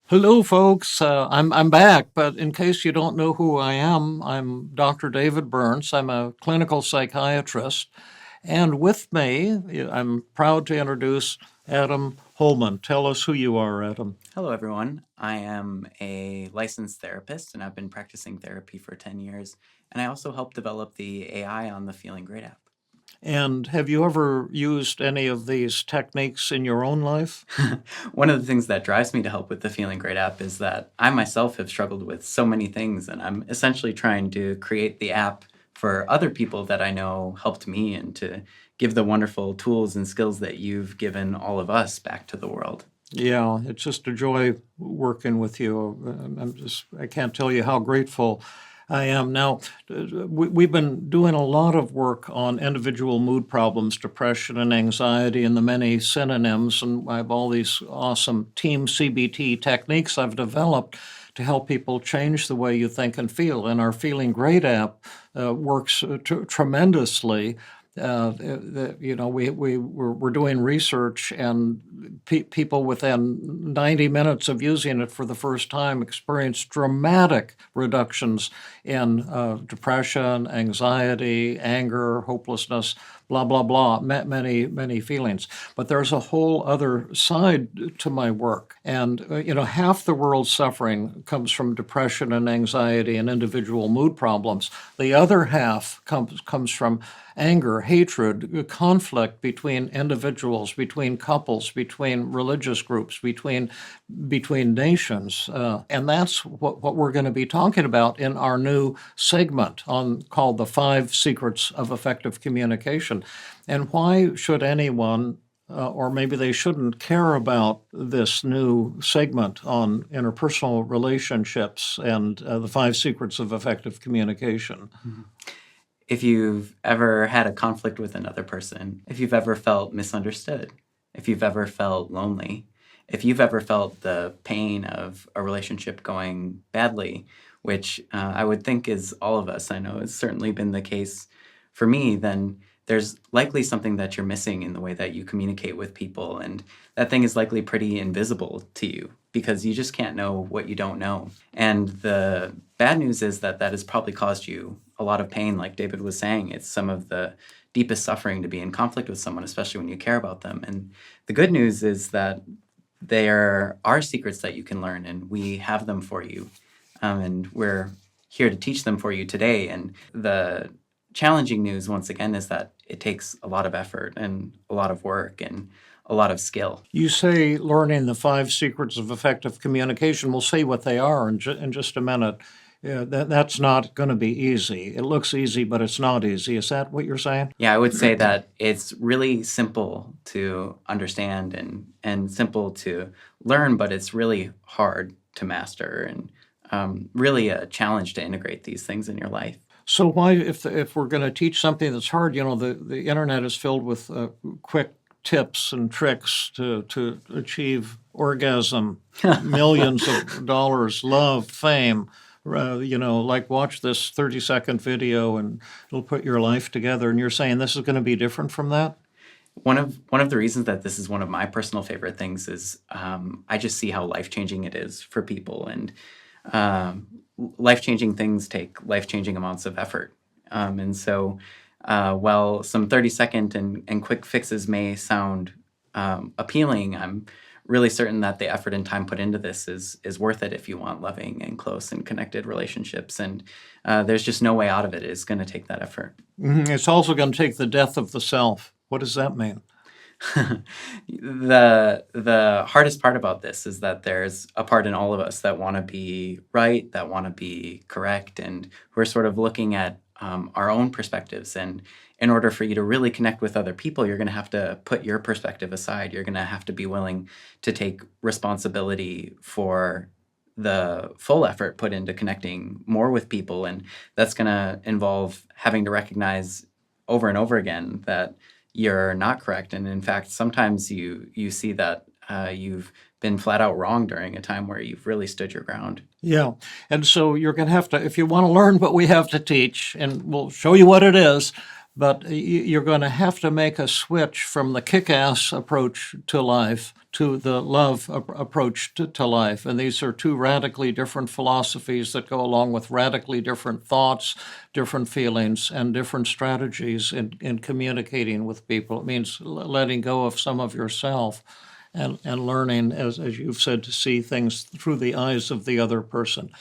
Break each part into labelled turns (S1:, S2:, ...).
S1: Hello, folks. I'm back, but in case you don't know who I am, I'm Dr. David Burns. I'm a clinical psychiatrist, and with me, I'm proud to introduce Adam Holman. Tell us who you are, Adam.
S2: Hello, everyone. I am a licensed therapist and I've been practicing therapy for 10 years. And I also helped develop the AI on the Feeling Great app.
S1: And have you ever used any of these techniques in your own life?
S2: One of the things that drives me to help with the Feeling Great app is that I myself have struggled with so many things, and I'm essentially trying to create the app for other people that I know helped me and to give the wonderful tools and skills that you've given all of us back to the world.
S1: Yeah, it's just a joy working with you. I can't tell you how grateful I am. Now, we've been doing a lot of work on individual mood problems, depression and anxiety, and the many synonyms. And I have all these awesome team CBT techniques I've developed to help people change the way you think and feel. And our Feeling Great app works tremendously. We're doing research, and people within 90 minutes of using it for the first time experience dramatic reductions in depression, anxiety, anger, hopelessness, blah, blah, blah, many, many feelings. But there's a whole other side to my work. And, half the world's suffering comes from depression and anxiety and individual mood problems. The other half comes from anger, hatred, conflict between individuals, between couples, between religious groups, between nations. And that's what we're going to be talking about in our new segment called The 5 Secrets of Effective Communication. And why should anyone, or maybe they shouldn't, care about this new segment on interpersonal relationships and the 5 Secrets of Effective Communication?
S2: If you've ever had a conflict with another person, if you've ever felt misunderstood, if you've ever felt lonely, if you've ever felt the pain of a relationship going badly, which I would think is all of us, I know it's certainly been the case for me, then there's likely something that you're missing in the way that you communicate with people. And that thing is likely pretty invisible to you because you just can't know what you don't know. And the bad news is that that has probably caused you a lot of pain. Like David was saying, it's some of the deepest suffering to be in conflict with someone, especially when you care about them. And the good news is that there are secrets that you can learn, and we have them for you. And we're here to teach them for you today. And the challenging news, once again, is that it takes a lot of effort and a lot of work and a lot of skill.
S1: You say learning the 5 secrets of effective communication. We'll say what they are in just a minute. Yeah, that's not going to be easy. It looks easy, but it's not easy. Is that what you're saying?
S2: Yeah, I would say that it's really simple to understand and simple to learn, but it's really hard to master and really a challenge to integrate these things in your life.
S1: So why, if we're going to teach something that's hard, the internet is filled with quick tips and tricks to achieve orgasm, millions of dollars, love, fame. Like watch this 30-second video and it'll put your life together. And you're saying this is going to be different from that?
S2: One of the reasons that this is one of my personal favorite things is I just see how life-changing it is for people, and life-changing things take life-changing amounts of effort. And so while some 30-second and quick fixes may sound appealing, I'm really certain that the effort and time put into this is worth it if you want loving and close and connected relationships. And there's just no way out of it. It's going to take that effort.
S1: It's also going to take the death of the self. What does that mean?
S2: The hardest part about this is that there's a part in all of us that want to be right, that want to be correct, and we're sort of looking at our own perspectives. And in order for you to really connect with other people, you're going to have to put your perspective aside. You're going to have to be willing to take responsibility for the full effort put into connecting more with people. And that's going to involve having to recognize over and over again that you're not correct. And in fact, sometimes you see that you've been flat out wrong during a time where you've really stood your ground.
S1: Yeah. And so you're going to have to, if you want to learn what we have to teach, and we'll show you what it is, But you're going to have to make a switch from the kick-ass approach to life to the love approach to life. And these are two radically different philosophies that go along with radically different thoughts, different feelings, and different strategies in communicating with people. It means letting go of some of yourself and learning, as you've said, to see things through the eyes of the other person.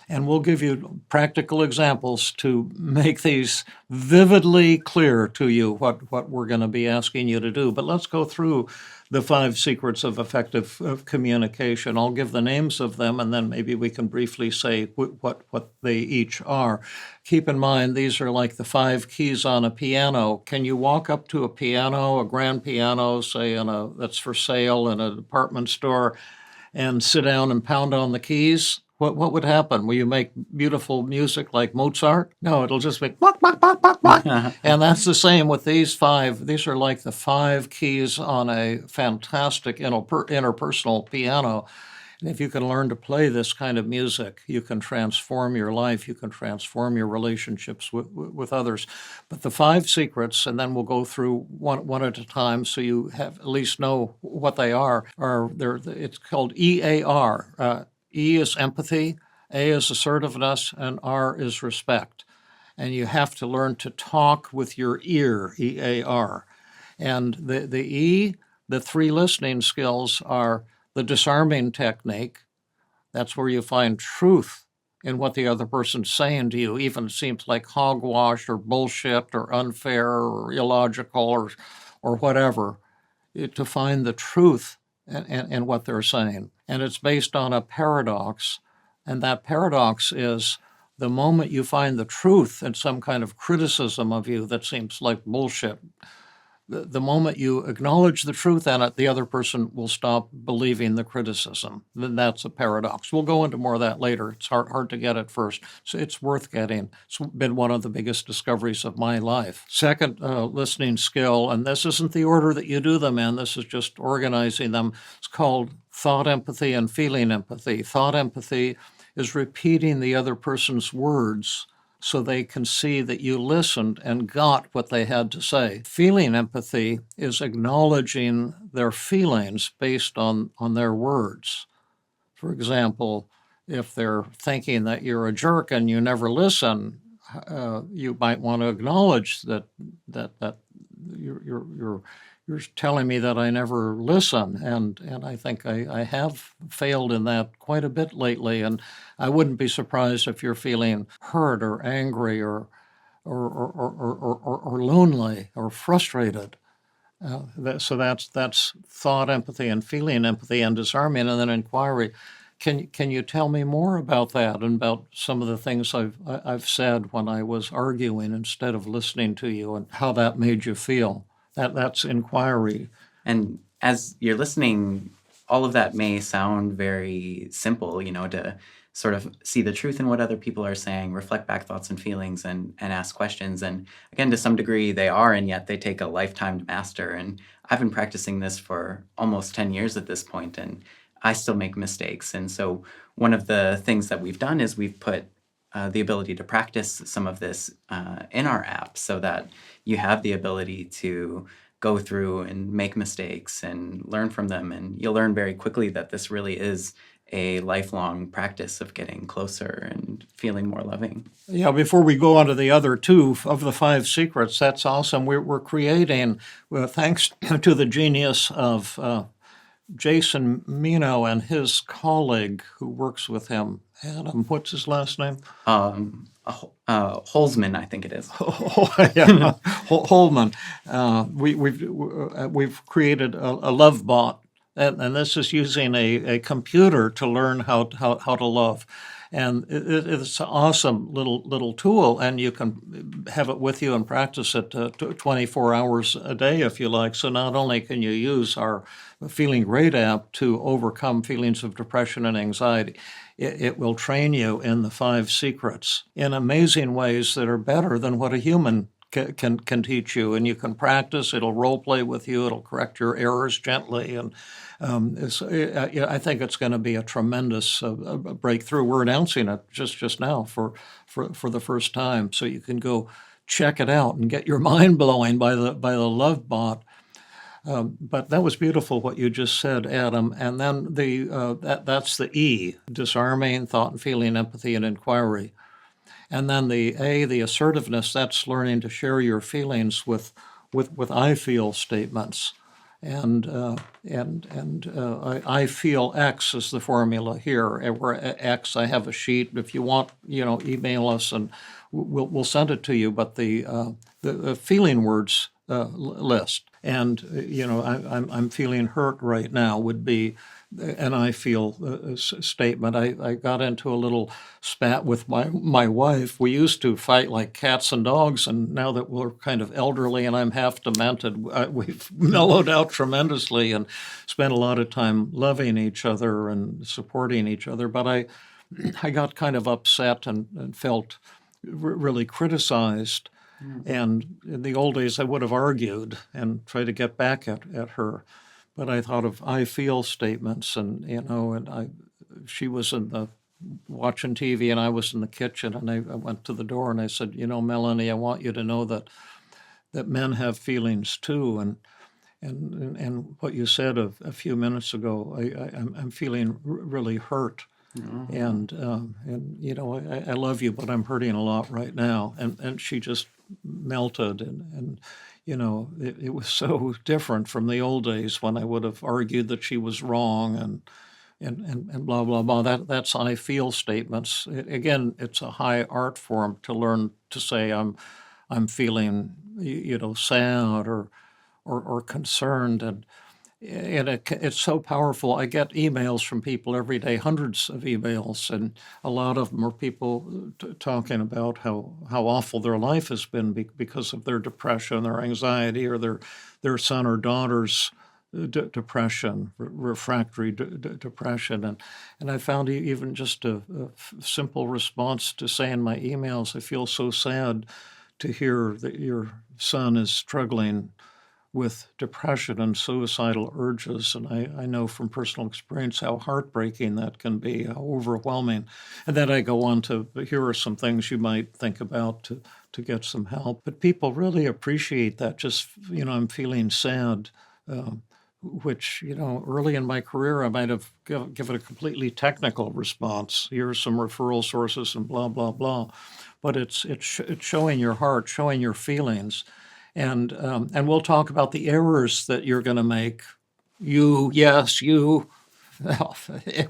S1: And we'll give you practical examples to make these vividly clear to you what we're going to be asking you to do. But let's go through the 5 secrets of effective communication. I'll give the names of them, and then maybe we can briefly say what they each are. Keep in mind, these are like the 5 keys on a piano. Can you walk up to a piano, a grand piano, say that's for sale in a department store, and sit down and pound on the keys? What would happen? Will you make beautiful music like Mozart? No, it'll just be bok, bok, bok, bok, bok. And that's the same with these 5. These are like the 5 keys on a fantastic interpersonal piano. And if you can learn to play this kind of music, you can transform your life. You can transform your relationships with others. But the 5 secrets, and then we'll go through one at a time so you have at least know what they are. It's called EAR. E is empathy, A is assertiveness, and R is respect. And you have to learn to talk with your ear, EAR. And the E, the 3 listening skills are the disarming technique. That's where you find truth in what the other person's saying to you, even seems like hogwash or bullshit or unfair or illogical or whatever, to find the truth in what they're saying. And it's based on a paradox. And that paradox is the moment you find the truth in some kind of criticism of you that seems like bullshit, the moment you acknowledge the truth in it, the other person will stop believing the criticism. Then that's a paradox. We'll go into more of that later. It's hard to get at first. So it's worth getting. It's been one of the biggest discoveries of my life. Second listening skill, and this isn't the order that you do them in, this is just organizing them. It's called thought empathy and feeling empathy. Thought empathy is repeating the other person's words so they can see that you listened and got what they had to say. Feeling empathy is acknowledging their feelings based on their words. For example, if they're thinking that you're a jerk and you never listen, you might want to acknowledge that you're telling me that I never listen, and I think I have failed in that quite a bit lately, and I wouldn't be surprised if you're feeling hurt or angry or lonely or frustrated. So that's thought empathy and feeling empathy and disarming, and then inquiry. Can you tell me more about that and about some of the things I've said when I was arguing instead of listening to you, and how that made you feel? That's inquiry.
S2: And as you're listening, all of that may sound very simple, to sort of see the truth in what other people are saying, reflect back thoughts and feelings, and ask questions. And again, to some degree they are, and yet they take a lifetime to master. And I've been practicing this for almost 10 years at this point, and I still make mistakes. And so one of the things that we've done is we've put the ability to practice some of this in our app so that you have the ability to go through and make mistakes and learn from them. And you'll learn very quickly that this really is a lifelong practice of getting closer and feeling more loving.
S1: Yeah, before we go on to the other 2 of the 5 secrets, that's awesome. We're creating, thanks to the genius of Jason Mino and his colleague who works with him, Adam, what's his last name?
S2: Holzman, I think it is.
S1: Yeah, Holman. We've created a love bot, and this is using a computer to learn how to love. And it's an awesome little tool, and you can have it with you and practice it 24 hours a day if you like. So not only can you use our Feeling Great app to overcome feelings of depression and anxiety, it will train you in the 5 secrets in amazing ways that are better than what a human can teach you. And you can practice. It'll role play with you. It'll correct your errors gently. And I think it's going to be a tremendous breakthrough. We're announcing it just now for the first time. So you can go check it out and get your mind blowing by the love bot. But that was beautiful what you just said, Adam. And then that's the E: disarming, thought and feeling, empathy and inquiry. And then the A, the assertiveness, that's learning to share your feelings with I feel statements. And I feel X is the formula here. And where X, I have a sheet. If you want, email us and we'll send it to you. But the feeling words list. And I'm feeling hurt right now would be an I feel statement. I got into a little spat with my wife. We used to fight like cats and dogs, and now that we're kind of elderly and I'm half demented, we've mellowed out tremendously and spent a lot of time loving each other and supporting each other. But I got kind of upset and felt really criticized. And in the old days, I would have argued and tried to get back at her. But I thought of I feel statements, and she was in the watching TV, and I was in the kitchen, and I went to the door and I said, Melanie, I want you to know that men have feelings too, and what you said a few minutes ago, I'm feeling really hurt. And I love you, but I'm hurting a lot right now. And she just melted, and it was so different from the old days when I would have argued that she was wrong and blah blah blah. That's I feel statements. Again, it's a high art form to learn to say I'm feeling sad or concerned, and it's so powerful. I get emails from people every day, hundreds of emails, and a lot of them are people talking about how awful their life has been because of their depression, their anxiety, or their son or daughter's depression, refractory depression. And I found even just a simple response to say in my emails, I feel so sad to hear that your son is struggling with depression and suicidal urges. And I know from personal experience how heartbreaking that can be, how overwhelming. And then I go on to, here are some things you might think about to get some help. But people really appreciate that. Just, I'm feeling sad, which, early in my career, I might have given a completely technical response. Here are some referral sources and blah, blah, blah. But it's showing your heart, showing your feelings. And we'll talk about the errors that you're going to make. You,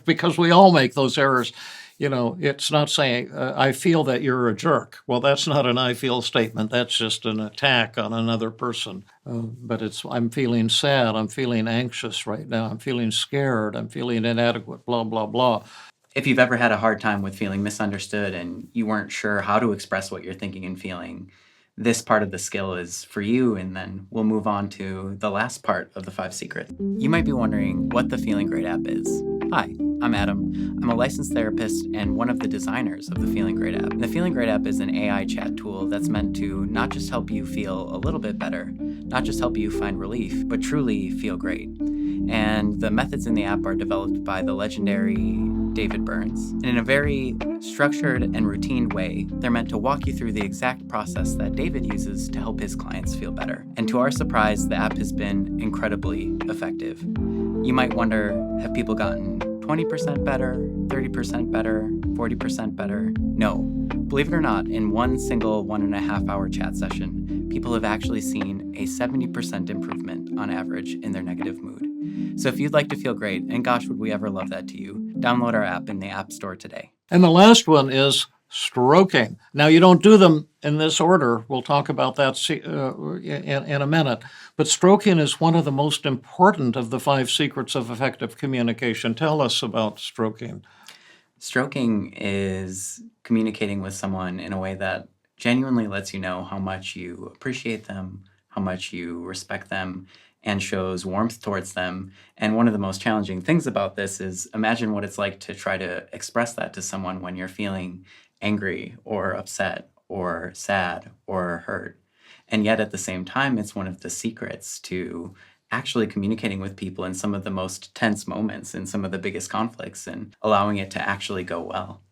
S1: because we all make those errors. It's not saying, I feel that you're a jerk. Well, that's not an I feel statement. That's just an attack on another person. But it's, I'm feeling sad. I'm feeling anxious right now. I'm feeling scared. I'm feeling inadequate, blah, blah, blah.
S2: If you've ever had a hard time with feeling misunderstood and you weren't sure how to express what you're thinking and feeling, this part of the skill is for you, and then we'll move on to the last part of the 5 secrets. You might be wondering what the Feeling Great app is. Hi, I'm Adam. I'm a licensed therapist and one of the designers of the Feeling Great app. The Feeling Great app is an AI chat tool that's meant to not just help you feel a little bit better, not just help you find relief, but truly feel great. And the methods in the app are developed by the legendary David Burns. And in a very structured and routine way, they're meant to walk you through the exact process that David uses to help his clients feel better. And to our surprise, the app has been incredibly effective. You might wonder, have people gotten 20% better, 30% better, 40% better? No. Believe it or not, in one single 1.5 hour chat session, people have actually seen a 70% improvement on average in their negative mood. So if you'd like to feel great, and gosh, would we ever love that to you, download our app in the App Store today.
S1: And the last one is stroking. Now, you don't do them in this order. We'll talk about that in a minute. But stroking is one of the most important of the 5 secrets of effective communication. Tell us about stroking.
S2: Stroking is communicating with someone in a way that genuinely lets you know how much you appreciate them, how much you respect them, and shows warmth towards them. And one of the most challenging things about this is imagine what it's like to try to express that to someone when you're feeling angry or upset or sad or hurt. And yet at the same time, it's one of the secrets to actually communicating with people in some of the most tense moments, in some of the biggest conflicts, and allowing it to actually go well.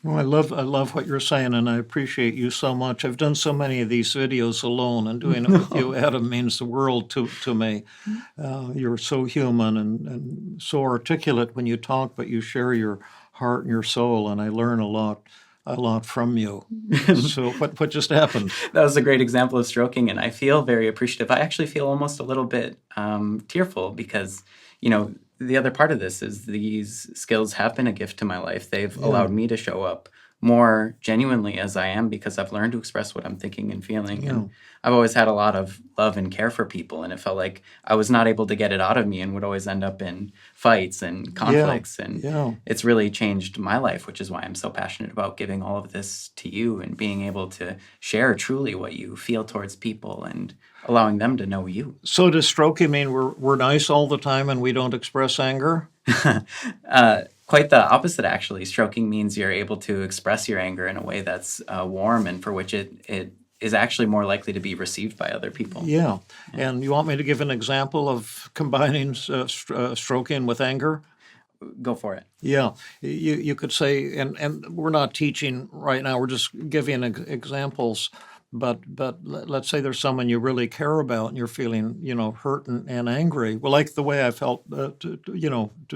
S1: Well, I love what you're saying, and I appreciate you so much. I've done so many of these videos alone, and doing it with you, Adam, means the world to me. You're so human and so articulate when you talk, but you share your heart and your soul, and I learn a lot from you. So what just happened?
S2: That was a great example of stroking, and I feel very appreciative. I actually feel almost a little bit tearful because, the other part of this is these skills have been a gift to my life. They've allowed me to show up more genuinely as I am because I've learned to express what I'm thinking and feeling.
S1: Yeah.
S2: And I've always had a lot of love and care for people, and it felt like I was not able to get it out of me and would always end up in fights and conflicts. And
S1: Yeah.
S2: it's really changed my life, which is why I'm so passionate about giving all of this to you and being able to share truly what you feel towards people and allowing them to know you.
S1: So does stroking mean we're nice all the time and we don't express anger?
S2: Quite the opposite, actually. Stroking means you're able to express your anger in a way that's warm and for which it is actually more likely to be received by other people.
S1: Yeah. And you want me to give an example of combining stroking with anger?
S2: Go for it.
S1: Yeah, you could say, and we're not teaching right now. We're just giving examples. But let's say there's someone you really care about, and you're feeling, hurt and angry. Well, like the way I felt,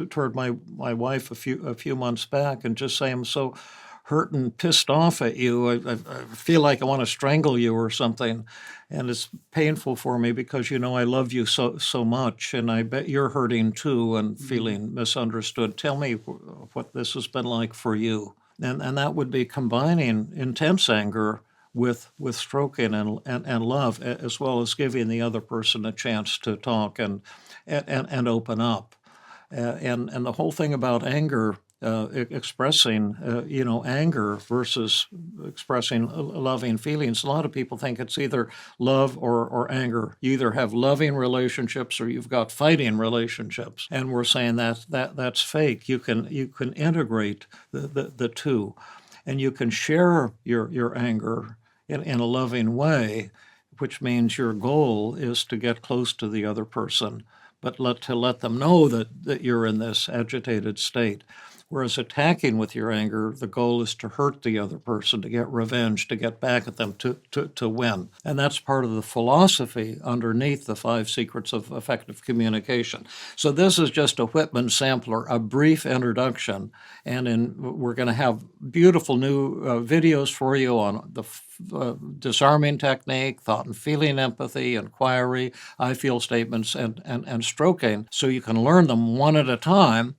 S1: toward my wife a few months back, and just say I'm so hurt and pissed off at you. I feel like I want to strangle you or something, and it's painful for me because I love you so much, and I bet you're hurting too and feeling misunderstood. Tell me what this has been like for you, and that would be combining intense anger with stroking and love, as well as giving the other person a chance to talk and open up. And the whole thing about anger, expressing, anger versus expressing loving feelings. A lot of people think it's either love or anger. You either have loving relationships or you've got fighting relationships. And we're saying that's fake. You can integrate the two, and you can share your anger in a loving way, which means your goal is to get close to the other person, but to let them know that you're in this agitated state. Whereas attacking with your anger, the goal is to hurt the other person, to get revenge, to get back at them, to win. And that's part of the philosophy underneath the 5 secrets of effective communication. So this is just a Whitman sampler, a brief introduction. And we're going to have beautiful new videos for you on the disarming technique, thought and feeling empathy, inquiry, I feel statements, and stroking, so you can learn them one at a time,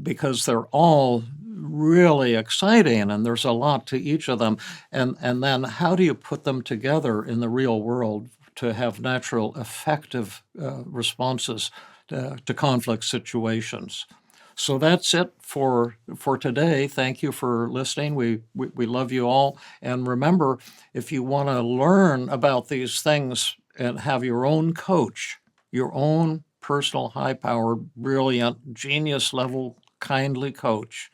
S1: because they're all really exciting and there's a lot to each of them. And then how do you put them together in the real world to have natural, effective responses to conflict situations? So that's it for today. Thank you for listening. We love you all. And remember, if you want to learn about these things and have your own coach, your own personal, high-powered, brilliant, genius-level, kindly coach,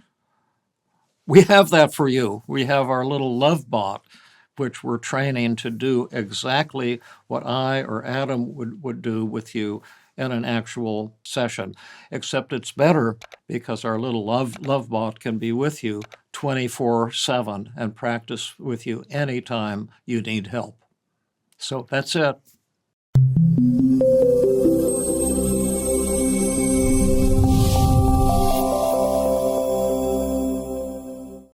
S1: we have that for you. We have our little love bot, which we're training to do exactly what I or Adam would do with you in an actual session, except it's better because our little love bot can be with you 24/7 and practice with you anytime you need help. So that's it.